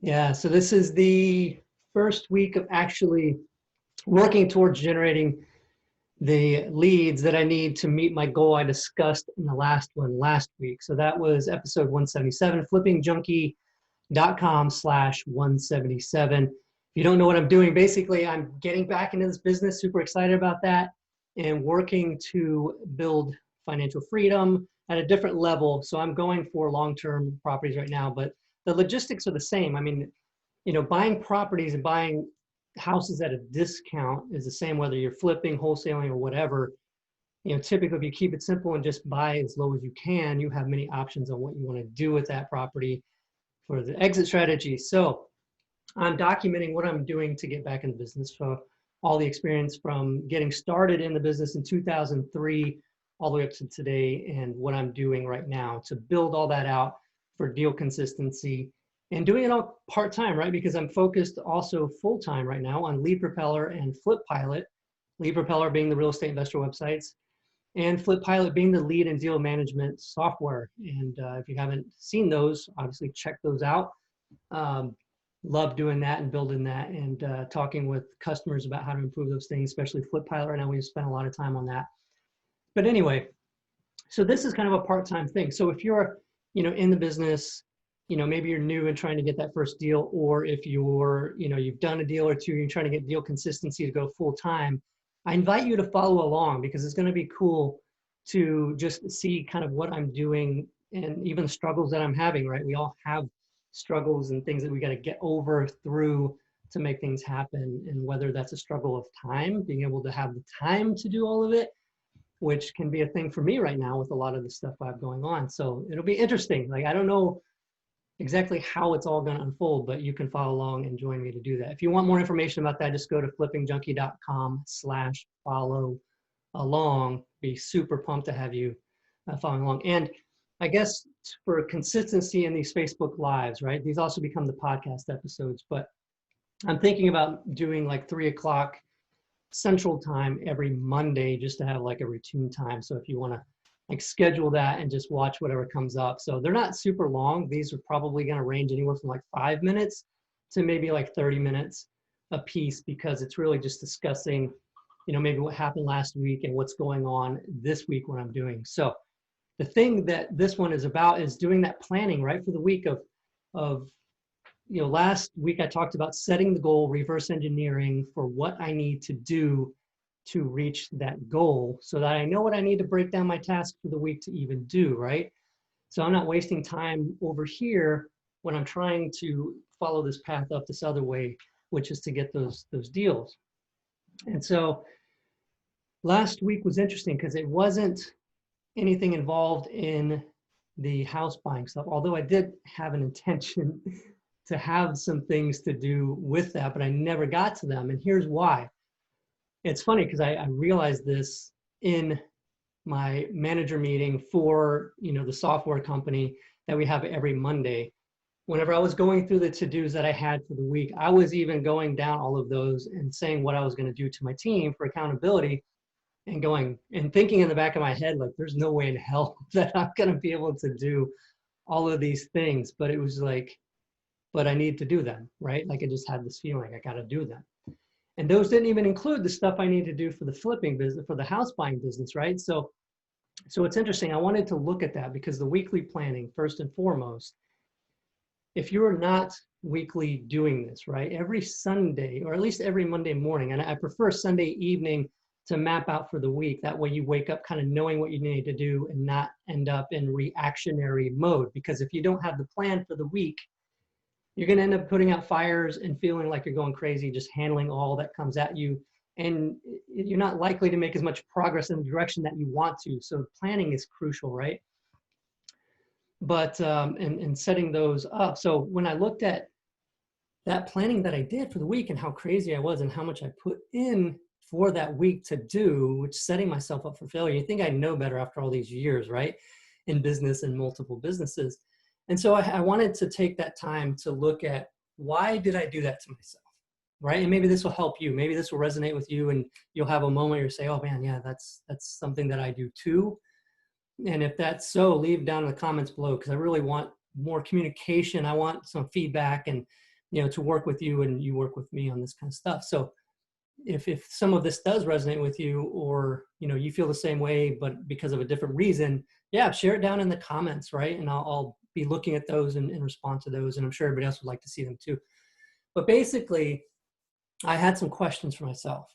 Yeah, so this is the first week of actually working towards generating the leads that I need to meet my goal I discussed in the last one last week. So that was episode 177, flippingjunkie.com/177. If you don't know what I'm doing, basically I'm getting back into this business, super excited about that, and working to build financial freedom at a different level. So I'm going for long-term properties right now, but the logistics are the same. I mean, buying properties and buying houses at a discount is the same whether you're flipping, wholesaling, or whatever. Typically, if you keep it simple and just buy as low as you can, you have many options on what you want to do with that property for the exit strategy. So I'm documenting what I'm doing to get back in the business. So all the experience from getting started in the business in 2003 all the way up to today, and what I'm doing right now to build all that out for deal consistency, and doing it all part-time, right? Because I'm focused also full-time right now on Lead Propeller and Flip Pilot. Lead Propeller being the real estate investor websites, and Flip Pilot being the lead and deal management software. And if you haven't seen those, obviously check those out. Love doing that and building that, and talking with customers about how to improve those things, especially Flip Pilot. Right now we've spent a lot of time on that. But anyway, so this is kind of a part-time thing. So if you're, in the business, maybe you're new and trying to get that first deal, or if you're, you've done a deal or two, you're trying to get deal consistency to go full-time, I invite you to follow along, because it's going to be cool to just see kind of what I'm doing and even struggles that I'm having, right? We all have struggles and things that we got to get over through to make things happen. And whether that's a struggle of time, being able to have the time to do all of it, which can be a thing for me right now with a lot of the stuff I have going on. So it'll be interesting. Like, I don't know exactly how it's all going to unfold, but you can follow along and join me to do that. If you want more information about that, just go to flippingjunkie.com/follow along. Be super pumped to have you following along. And I guess for consistency in these Facebook Lives, right? These also become the podcast episodes, but I'm thinking about doing like 3 o'clock Central Time every Monday, just to have like a routine time. So if you want to like schedule that and just watch whatever comes up. So they're not super long. These are probably going to range anywhere from like 5 minutes to maybe like 30 minutes a piece, because it's really just discussing, maybe what happened last week and what's going on this week, what I'm doing. So the thing that this one is about is doing that planning, right, for the week of last week I talked about setting the goal, reverse engineering for what I need to do to reach that goal, so that I know what I need to break down my task for the week to even do, right? So I'm not wasting time over here when I'm trying to follow this path up this other way, which is to get those deals. And so last week was interesting because it wasn't anything involved in the house buying stuff, although I did have an intention to have some things to do with that, but I never got to them. And here's why. It's funny because I realized this in my manager meeting for, the software company that we have every Monday. Whenever I was going through the to-dos that I had for the week, I was even going down all of those and saying what I was going to do to my team for accountability, and going and thinking in the back of my head, like, there's no way in hell that I'm going to be able to do all of these things. But it was like, but I need to do them, right? Like, I just had this feeling I got to do them. And those didn't even include the stuff I need to do for the flipping business, for the house buying business, right? So it's interesting. I wanted to look at that because the weekly planning, first and foremost, if you are not weekly doing this, right, every Sunday, or at least every Monday morning, and I prefer Sunday evening to map out for the week. That way you wake up kind of knowing what you need to do and not end up in reactionary mode. Because if you don't have the plan for the week, you're going to end up putting out fires and feeling like you're going crazy, just handling all that comes at you. And you're not likely to make as much progress in the direction that you want to. So planning is crucial, right? But and setting those up. So when I looked at that planning that I did for the week and how crazy I was and how much I put in for that week to do, which setting myself up for failure, you think I know better after all these years, right? In business and multiple businesses. And so I wanted to take that time to look at, why did I do that to myself, right? And maybe this will help you. Maybe this will resonate with you, and you'll have a moment where you say, oh man, yeah, that's something that I do too. And if that's so, leave down in the comments below, because I really want more communication. I want some feedback, and to work with you and you work with me on this kind of stuff. So if some of this does resonate with you, or, you feel the same way, but because of a different reason, yeah, share it down in the comments, right? And I'll be looking at those and respond to those. And I'm sure everybody else would like to see them too. But basically, I had some questions for myself.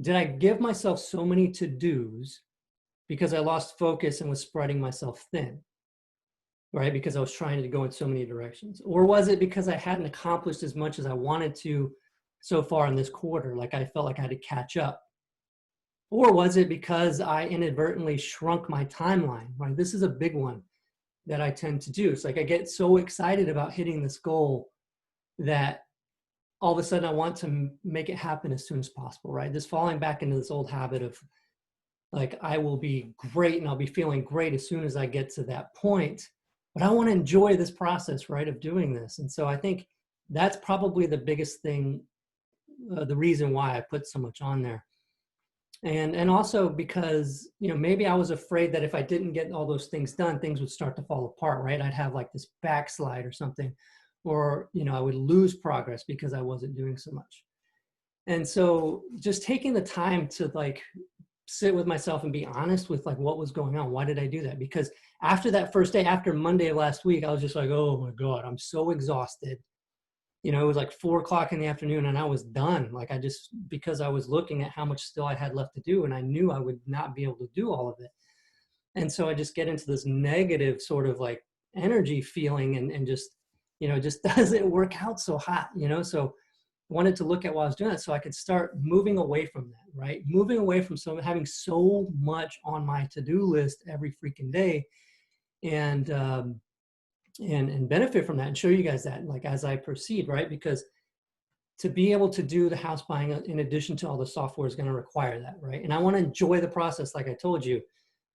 Did I give myself so many to-dos because I lost focus and was spreading myself thin, right? Because I was trying to go in so many directions. Or was it because I hadn't accomplished as much as I wanted to so far in this quarter? Like I felt like I had to catch up. Or was it because I inadvertently shrunk my timeline, right? This is a big one that I tend to do. It's like I get so excited about hitting this goal that all of a sudden I want to make it happen as soon as possible, right? This falling back into this old habit of like, I will be great and I'll be feeling great as soon as I get to that point, but I want to enjoy this process, right, of doing this. And so I think that's probably the biggest thing, the reason why I put so much on there. And also because, maybe I was afraid that if I didn't get all those things done, things would start to fall apart, right? I'd have like this backslide or something, or, I would lose progress because I wasn't doing so much. And so just taking the time to like sit with myself and be honest with like what was going on. Why did I do that? Because after that first day, after Monday of last week, I was just like, oh my God, I'm so exhausted. It was like 4:00 in the afternoon and I was done. Like because I was looking at how much still I had left to do, and I knew I would not be able to do all of it. And so I just get into this negative sort of like energy feeling and just, just doesn't work out so hot, so wanted to look at what I was doing so I could start moving away from that, right? Moving away from having so much on my to-do list every freaking day, and benefit from that and show you guys that like as I proceed, right? Because to be able to do the house buying in addition to all the software is going to require that, right? And I want to enjoy the process, like I told you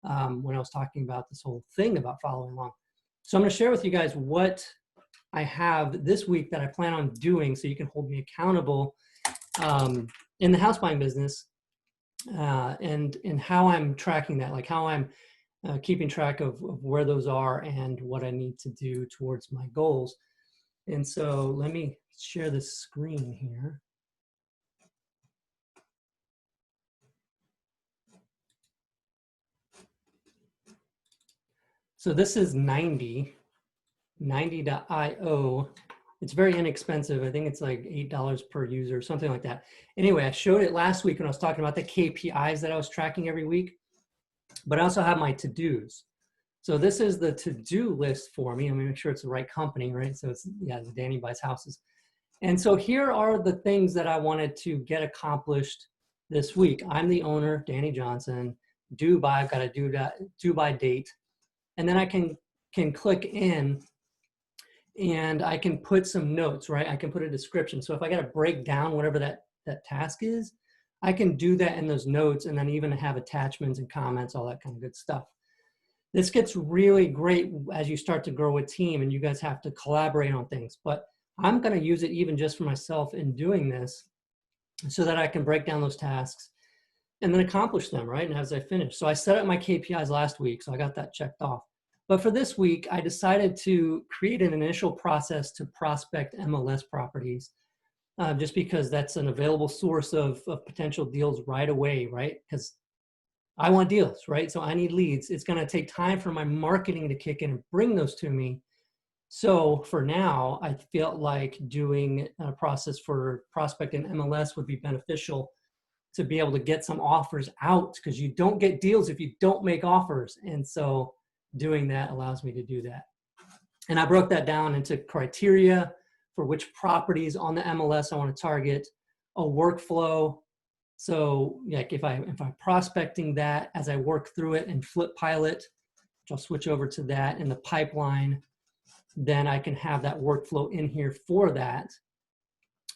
when I was talking about this whole thing about following along. So I'm going to share with you guys what I have this week that I plan on doing so you can hold me accountable in the house buying business, and how I'm tracking that, like how I'm keeping track of where those are and what I need to do towards my goals. And so let me share this screen here. So this is 90.io. It's very inexpensive. I think it's like $8 per user, something like that. Anyway, I showed it last week when I was talking about the KPIs that I was tracking every week, but I also have my to-dos. So this is the to-do list for me. I'm gonna make sure it's the right company, right? So it's, the Danny Buys Houses. And so here are the things that I wanted to get accomplished this week. I'm the owner, Danny Johnson, due by, I've got a due by date. And then I can click in and I can put some notes, right? I can put a description. So if I got to break down whatever that task is, I can do that in those notes and then even have attachments and comments, all that kind of good stuff. This gets really great as you start to grow a team and you guys have to collaborate on things. But I'm going to use it even just for myself in doing this so that I can break down those tasks and then accomplish them, right? And as I finish. So I set up my KPIs last week, so I got that checked off. But for this week, I decided to create an initial process to prospect MLS properties, just because that's an available source of potential deals right away, right? Because I want deals, right? So I need leads. It's going to take time for my marketing to kick in and bring those to me. So for now, I felt like doing a process for prospecting MLS would be beneficial to be able to get some offers out, because you don't get deals if you don't make offers. And so doing that allows me to do that. And I broke that down into criteria for which properties on the MLS I want to target, a workflow. So like if I'm prospecting that as I work through it and flip pilot, which I'll switch over to that in the pipeline, then I can have that workflow in here for that.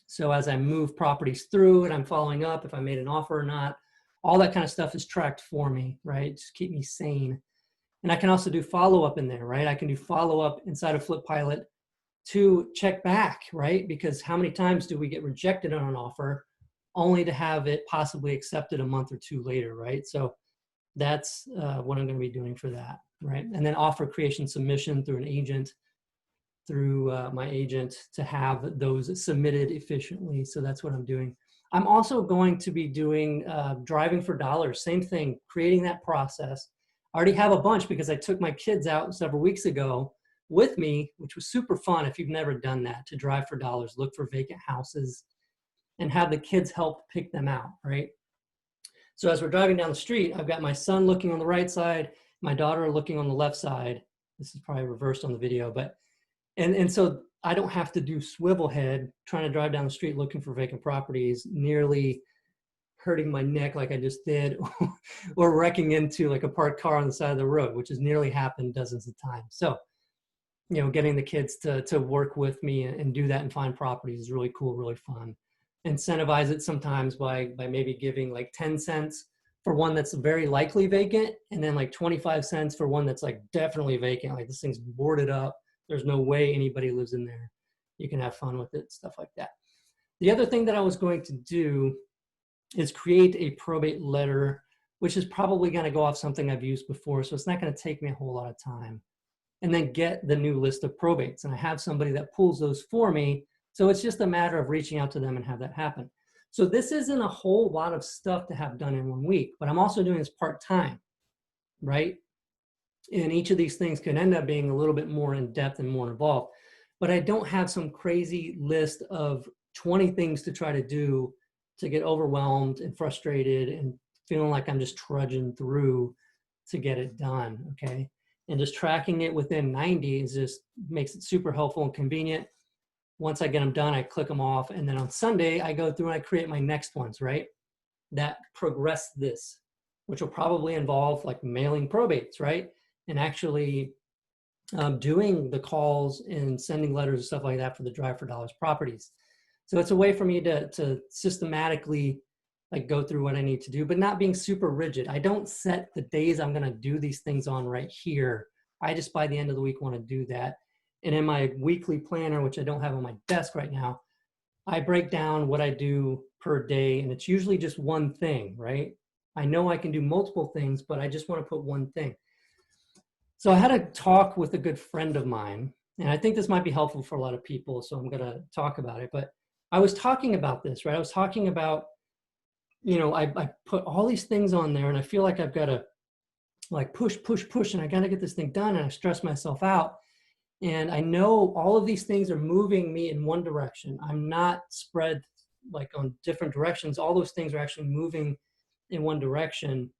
So as I move properties through and I'm following up, if I made an offer or not, all that kind of stuff is tracked for me, right? Just keep me sane. And I can also do follow-up in there, right? I can do follow-up inside of Flip Pilot to check back, right? Because how many times do we get rejected on an offer only to have it possibly accepted a month or two later, right? So that's what I'm going to be doing for that, right? And then offer creation submission through an agent. through my agent to have those submitted efficiently. So that's what I'm doing. I'm also going to be doing driving for dollars. Same thing, creating that process. I already have a bunch because I took my kids out several weeks ago with me, which was super fun if you've never done that, to drive for dollars, look for vacant houses, and have the kids help pick them out, right? So as we're driving down the street, I've got my son looking on the right side, my daughter looking on the left side. This is probably reversed on the video, but, and so I don't have to do swivel head trying to drive down the street looking for vacant properties, nearly hurting my neck like I just did, or wrecking into like a parked car on the side of the road, which has nearly happened dozens of times. So, you know, getting the kids to work with me and do that and find properties is really cool, really fun. Incentivize it sometimes by maybe giving like 10 cents for one that's very likely vacant, and then like 25 cents for one that's like definitely vacant, like this thing's boarded up, there's no way anybody lives in there. You can have fun with it, stuff like that. The other thing that I was going to do is create a probate letter, which is probably going to go off something I've used before, so it's not going to take me a whole lot of time. And then get the new list of probates. And I have somebody that pulls those for me, so it's just a matter of reaching out to them and have that happen. So this isn't a whole lot of stuff to have done in 1 week, but I'm also doing this part-time, right? And each of these things can end up being a little bit more in depth and more involved. But I don't have some crazy list of 20 things to try to do to get overwhelmed and frustrated and feeling like I'm just trudging through to get it done, okay? And just tracking it within 90 is just makes it super helpful and convenient. Once I get them done, I click them off. And then on Sunday, I go through and I create my next ones, right? That progress this, which will probably involve like mailing probates, right? And actually doing the calls and sending letters and stuff like that for the Drive for Dollars properties. So it's a way for me to systematically like go through what I need to do, but not being super rigid. I don't set the days I'm gonna do these things on right here. I just by the end of the week wanna do that. And in my weekly planner, which I don't have on my desk right now, I break down what I do per day, and it's usually just one thing, right? I know I can do multiple things, but I just wanna put one thing. So I had a talk with a good friend of mine, and I think this might be helpful for a lot of people, so I'm gonna talk about it. But I was talking about this, right? I was talking about, you know, I put all these things on there and I feel like I've got to like push, and I got to get this thing done, and I stress myself out. And I know all of these things are moving me in one direction. I'm not spread like on different directions. All those things are actually moving in one direction.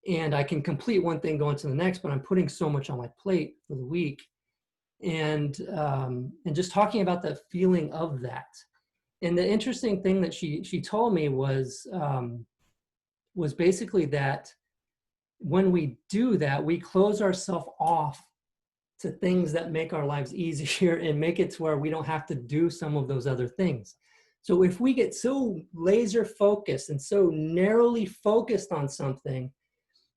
And I can complete one thing, go into the next, but I'm putting so much on my plate for the week. And just talking about the feeling of that. And the interesting thing that she told me was basically that when we do that, we close ourselves off to things that make our lives easier and make it to where we don't have to do some of those other things. So if we get so laser focused and so narrowly focused on something,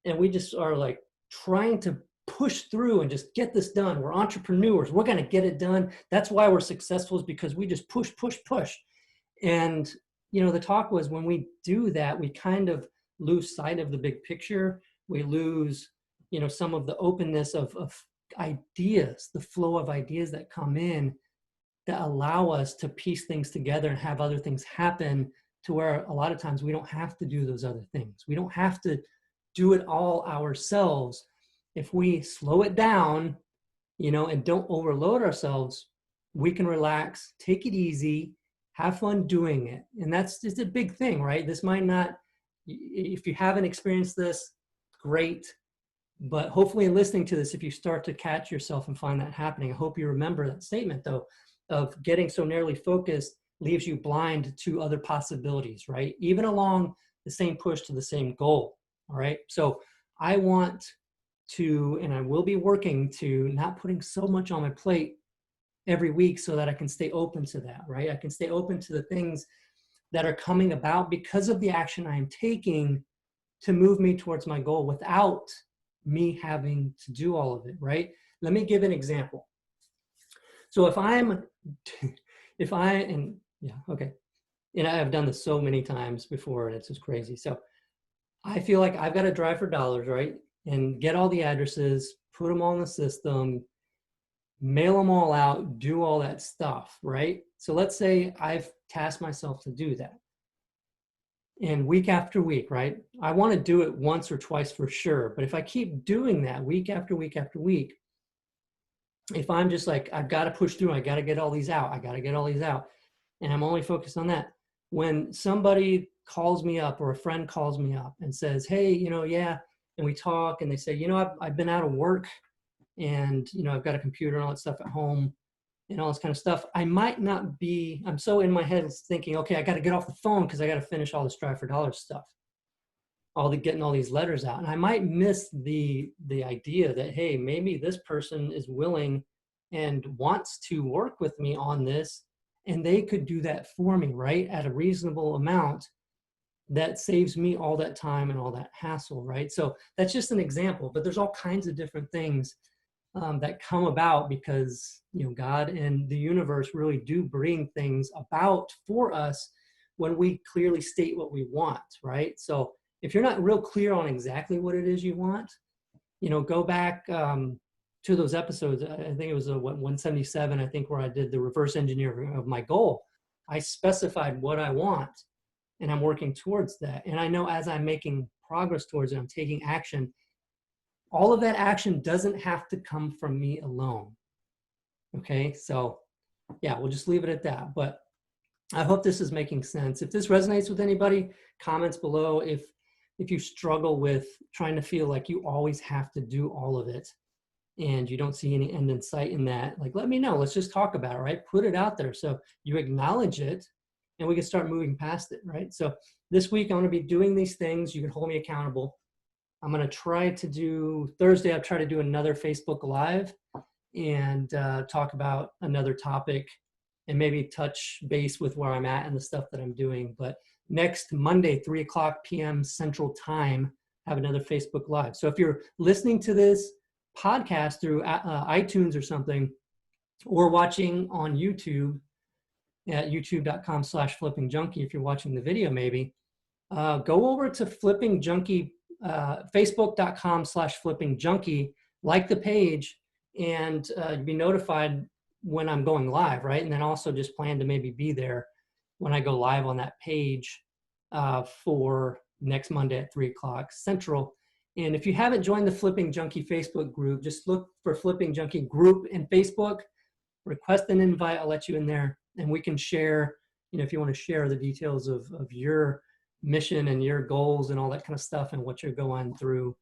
and we just are like trying to push through and just get this done, we're entrepreneurs, we're going to get it done. That's why we're successful, is because we just push. And, you know, the talk was when we do that, we kind of lose sight of the big picture. We lose, you know, some of the openness of ideas, the flow of ideas that come in that allow us to piece things together and have other things happen, to where a lot of times we don't have to do those other things. We don't have to do it all ourselves. If we slow it down, you know, and don't overload ourselves, we can relax, take it easy, have fun doing it. And that's just a big thing, right? This might not, if you haven't experienced this, great. But hopefully in listening to this, if you start to catch yourself and find that happening, I hope you remember that statement though, of getting so narrowly focused leaves you blind to other possibilities, right? Even along the same push to the same goal, all right? So I want to, and I will be working to not putting so much on my plate every week so that I can stay open to that, right? I can stay open to the things that are coming about because of the action I am taking to move me towards my goal without me having to do all of it, right? Let me give an example. So and I've done this so many times before and it's just crazy. So I feel like I've got to drive for dollars, right? And get all the addresses, put them all in the system, mail them all out, do all that stuff, right? So let's say I've tasked myself to do that. And week after week, right? I want to do it once or twice for sure. But if I keep doing that week after week after week, if I'm just like, I've got to push through, I got to get all these out, I got to get all these out, and I'm only focused on that. When somebody calls me up or a friend calls me up and says, hey, yeah, and we talk and they say, I've been out of work and, I've got a computer and all that stuff at home and all this kind of stuff. I might not be, I'm so in my head thinking, okay, I got to get off the phone because I got to finish all the Strive for Dollars stuff, getting all these letters out. And I might miss the idea that, hey, maybe this person is willing and wants to work with me on this, and they could do that for me, right? At a reasonable amount that saves me all that time and all that hassle, right? So that's just an example, but there's all kinds of different things that come about because, God and the universe really do bring things about for us when we clearly state what we want, right? So if you're not real clear on exactly what it is you want, go back to those episodes. I think it was 177, I think, where I did the reverse engineering of my goal. I specified what I want and I'm working towards that. And I know as I'm making progress towards it, I'm taking action. All of that action doesn't have to come from me alone. Okay, so yeah, we'll just leave it at that. But I hope this is making sense. If this resonates with anybody, comments below. If you struggle with trying to feel like you always have to do all of it and you don't see any end in sight in that, like, let me know. Let's just talk about it, right? Put it out there so you acknowledge it and we can start moving past it, right? So this week I'm going to be doing these things. You can hold me accountable. I'm going to try to do Thursday. I'll try to do another Facebook Live and talk about another topic and maybe touch base with where I'm at and the stuff that I'm doing. But next Monday, 3:00 p.m. Central Time, have another Facebook Live. So if you're listening to this podcast through iTunes or something, or watching on YouTube at youtube.com/flippingjunkie, if you're watching the video maybe, go over to Flipping Junkie, facebook.com/flippingjunkie, like the page, and you'll be notified when I'm going live, right? And then also just plan to maybe be there when I go live on that page for next Monday at 3:00 Central. And if you haven't joined the Flipping Junkie Facebook group, just look for Flipping Junkie group in Facebook, request an invite, I'll let you in there, and we can share, if you want to share the details of your mission and your goals and all that kind of stuff and what you're going through,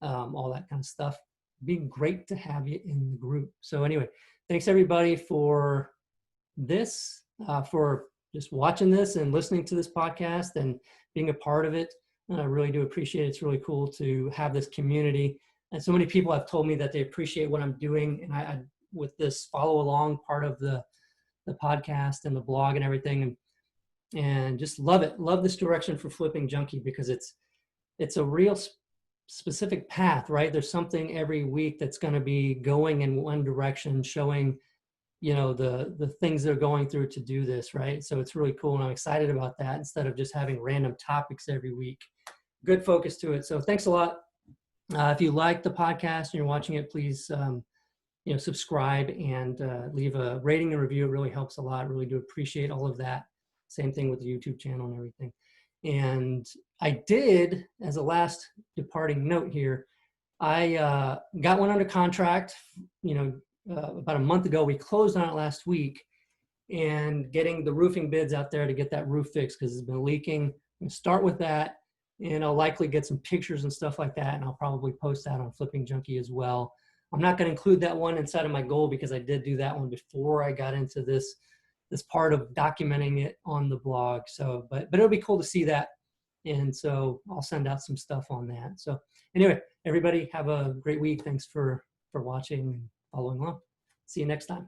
all that kind of stuff. It'd be great to have you in the group. So anyway, thanks everybody for this, for just watching this and listening to this podcast and being a part of it. And I really do appreciate it. It's really cool to have this community. And so many people have told me that they appreciate what I'm doing. And I with this follow along part of the podcast and the blog and everything, and just love it. Love this direction for Flipping Junkie because it's a real specific path, right? There's something every week that's going to be going in one direction, showing, the things they're going through to do this, right? So it's really cool, and I'm excited about that instead of just having random topics every week. Good focus to it. So thanks a lot. If you like the podcast and you're watching it, please, subscribe and leave a rating and review. It really helps a lot. Really do appreciate all of that. Same thing with the YouTube channel and everything. And I did, as a last departing note here, I got one under contract, about a month ago. We closed on it last week, and getting the roofing bids out there to get that roof fixed because it's been leaking. I'm going to start with that, and I'll likely get some pictures and stuff like that, and I'll probably post that on Flipping Junkie as well. I'm not going to include that one inside of my goal because I did do that one before I got into this part of documenting it on the blog. So, but it'll be cool to see that. And so I'll send out some stuff on that. So anyway, everybody have a great week. Thanks for watching and following along. See you next time.